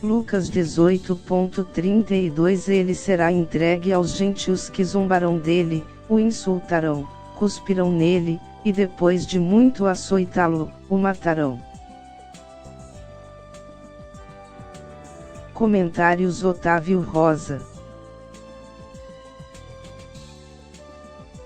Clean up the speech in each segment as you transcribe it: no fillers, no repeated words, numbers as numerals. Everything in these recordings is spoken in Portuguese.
Lucas 18:32 Ele será entregue aos gentios que zombarão dele, o insultarão, cuspirão nele, e depois de muito açoitá-lo, o matarão. Comentários Otávio Rosa.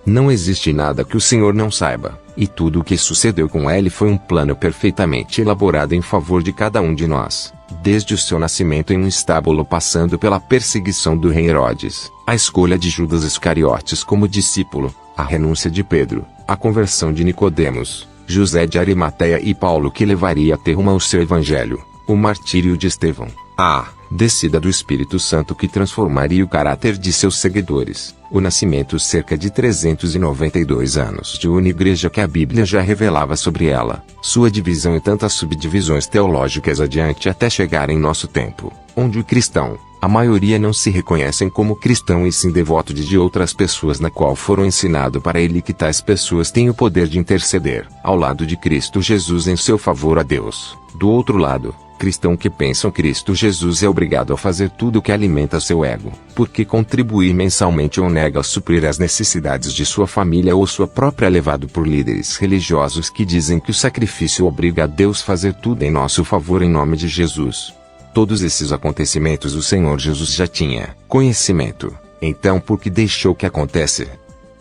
Não existe nada que o Senhor não saiba, e tudo o que sucedeu com ele foi um plano perfeitamente elaborado em favor de cada um de nós, desde o seu nascimento em um estábulo passando pela perseguição do rei Herodes, a escolha de Judas Iscariotes como discípulo, a renúncia de Pedro, a conversão de Nicodemos, José de Arimateia e Paulo que levaria a termo ao seu evangelho, o martírio de Estevão, a descida do Espírito Santo que transformaria o caráter de seus seguidores, o nascimento cerca de 392 anos de uma igreja que a Bíblia já revelava sobre ela, sua divisão e tantas subdivisões teológicas adiante até chegar em nosso tempo, onde o cristão, a maioria não se reconhecem como cristão e sim devoto de outras pessoas na qual foram ensinado para ele que tais pessoas têm o poder de interceder, ao lado de Cristo Jesus em seu favor a Deus. Do outro lado, cristão que pensam Cristo Jesus é obrigado a fazer tudo o que alimenta seu ego, porque contribuir mensalmente ou nega suprir as necessidades de sua família ou sua própria levado por líderes religiosos que dizem que o sacrifício obriga a Deus a fazer tudo em nosso favor em nome de Jesus. Todos esses acontecimentos o Senhor Jesus já tinha conhecimento, então por que deixou que acontece?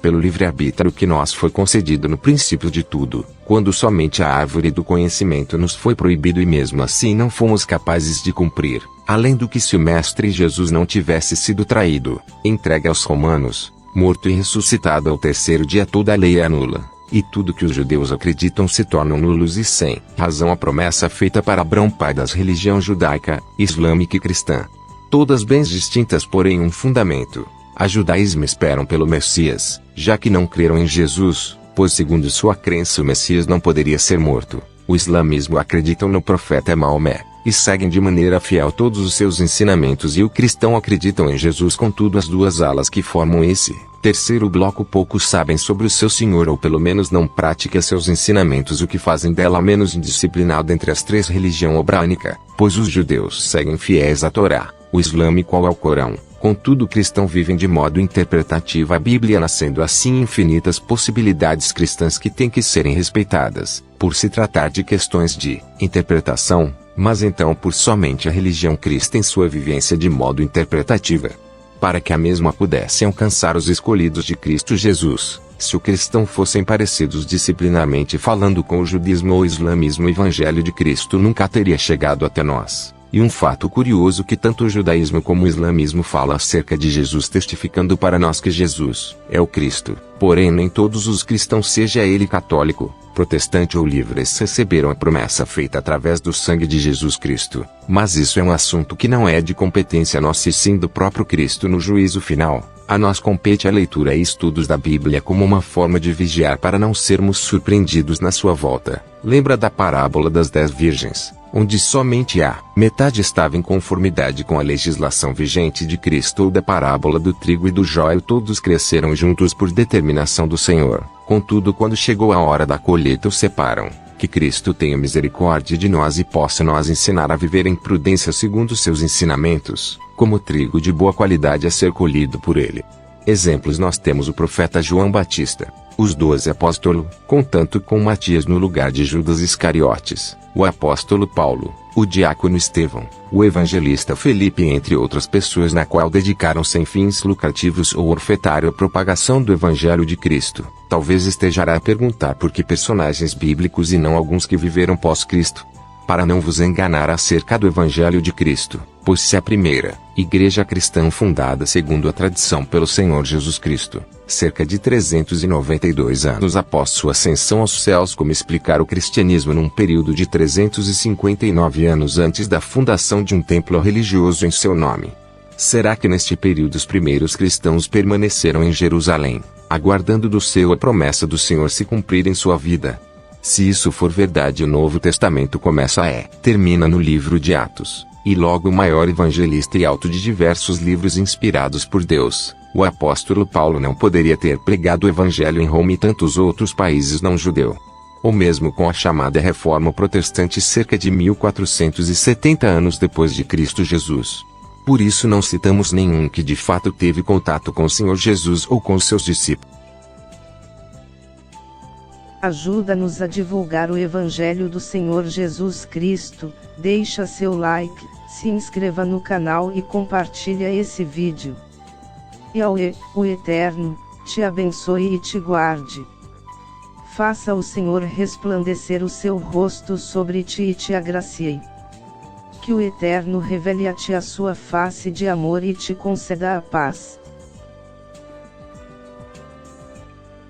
Pelo livre-arbítrio que nos foi concedido no princípio de tudo, quando somente a árvore do conhecimento nos foi proibido e mesmo assim não fomos capazes de cumprir, além do que se o Mestre Jesus não tivesse sido traído, entregue aos romanos, morto e ressuscitado ao terceiro dia toda a lei é nula, e tudo que os judeus acreditam se tornam nulos e sem razão a promessa feita para Abraão pai das religião judaica, islâmica e cristã. Todas bem distintas porém um fundamento. A judaísmo esperam pelo Messias, já que não creram em Jesus, pois segundo sua crença o Messias não poderia ser morto. O islamismo acreditam no profeta Maomé, e seguem de maneira fiel todos os seus ensinamentos e o cristão acreditam em Jesus. Contudo as duas alas que formam esse terceiro bloco poucos sabem sobre o seu Senhor ou pelo menos não pratica seus ensinamentos o que fazem dela a menos indisciplinada entre as três religião abraânica, pois os judeus seguem fiéis à Torá, o islâmico ao Alcorão. Contudo o cristão vivem de modo interpretativo a Bíblia nascendo assim infinitas possibilidades cristãs que têm que serem respeitadas, por se tratar de questões de interpretação, mas então por somente a religião cristã em sua vivência de modo interpretativa. Para que a mesma pudesse alcançar os escolhidos de Cristo Jesus, se o cristão fossem parecidos disciplinarmente falando com o judaísmo ou o islamismo o evangelho de Cristo nunca teria chegado até nós. E um fato curioso que tanto o judaísmo como o islamismo falam acerca de Jesus testificando para nós que Jesus é o Cristo. Porém nem todos os cristãos, seja ele católico, protestante ou livres, receberam a promessa feita através do sangue de Jesus Cristo. Mas isso é um assunto que não é de competência nossa e sim do próprio Cristo no juízo final. A nós compete a leitura e estudos da Bíblia como uma forma de vigiar para não sermos surpreendidos na sua volta. Lembra da parábola das 10 virgens, onde somente a metade estava em conformidade com a legislação vigente de Cristo, ou da parábola do trigo e do joio todos cresceram juntos por determinação do Senhor. Contudo quando chegou a hora da colheita os separam. Que Cristo tenha misericórdia de nós e possa nos ensinar a viver em prudência segundo seus ensinamentos, como trigo de boa qualidade a ser colhido por ele. Exemplos nós temos o profeta João Batista, os 12 apóstolos, contanto com Matias no lugar de Judas Iscariotes, o apóstolo Paulo, o diácono Estevão, o evangelista Felipe entre outras pessoas na qual dedicaram sem fins lucrativos ou orfetário a propagação do evangelho de Cristo. Talvez estejará a perguntar por que personagens bíblicos e não alguns que viveram pós-Cristo. Para não vos enganar acerca do evangelho de Cristo, pois se a primeira igreja cristã fundada segundo a tradição pelo Senhor Jesus Cristo, cerca de 392 anos após sua ascensão aos céus, como explicar o cristianismo num período de 359 anos antes da fundação de um templo religioso em seu nome? Será que neste período os primeiros cristãos permaneceram em Jerusalém, aguardando do céu a promessa do Senhor se cumprir em sua vida? Se isso for verdade, o Novo Testamento termina no livro de Atos, e logo o maior evangelista e autor de diversos livros inspirados por Deus, o apóstolo Paulo não poderia ter pregado o evangelho em Roma e tantos outros países não judeus. ou mesmo com a chamada Reforma Protestante cerca de 1470 anos depois de Cristo Jesus. Por isso não citamos nenhum que de fato teve contato com o Senhor Jesus ou com os seus discípulos. Ajuda-nos a divulgar o Evangelho do Senhor Jesus Cristo, deixa seu like, se inscreva no canal e compartilha esse vídeo. Yahweh, o Eterno, te abençoe e te guarde. Faça o Senhor resplandecer o seu rosto sobre ti e te agracie. Que o Eterno revele a ti a sua face de amor e te conceda a paz.